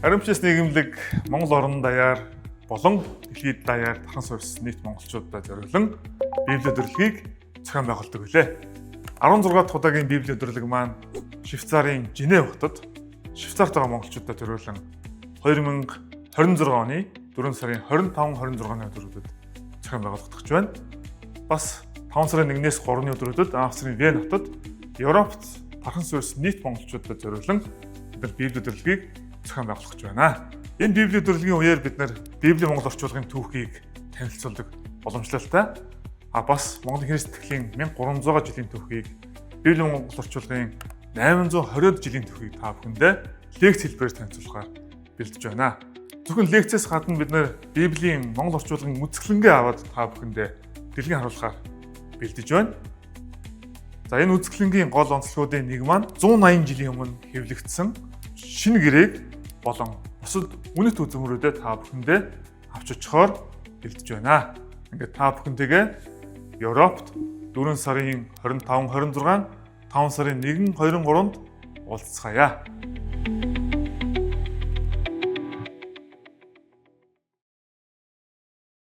Аримчис нийгэмлэг Монгол орон даяар болон дэлхийд даяар дахин суурьсан нийт монголчуудад зориулан Библи өдөрлөгийг зохион байгуулдаг билээ. 16 дахь удаагийн Библи өдөрлөг маань Швейцарын Женев хотод Швейцарт байгаа монголчуудад зориулан 2026 оны 4 сарын 25-26-ны өдрүүдэд зохион байгуулагдаж байна. Бас 5 сарын 1-ээс 3-ны өдрүүдэд Австрийн Вен хотод Европт дахин суурьсан нийт монголчуудад зориулан бид Библи өдөрлөгийг зохион байгуулж байна. Энэ Библи өдөрлөгийн үеэр бид Библи Монгол орчуулгын түүхийг танилцуулдаг боломжлолтой. Бас Монголын Христ итгэлийн 1300 жилийн түүхийг, Библи Монгол орчуулгын 820 жилийн түүхийг та бүхэндээ лекц хэлбэрээр танилцуулахаар бэлдэж байна. Зөвхөн лекцээс гадна бид Библийн Монгол орчуулгын үзэсгэлэнгээ аваад та бүхэндээ дэлгэн харуулахаар бэлдэж байна. За энэ үзэсгэлэнгийн гол онцлогуудын нэг маань 180 жилийн өмнө хэвлэгдсэн шинэ гэрээг болон бусад үнэт үзмөрүүдэд та бүхэндээ авч очихоор бэлдэж байна. Ингээд та бүхэнтэйгээ Европт 4 сарын 25-26, 5 сарын 1-23-нд уулзцаая.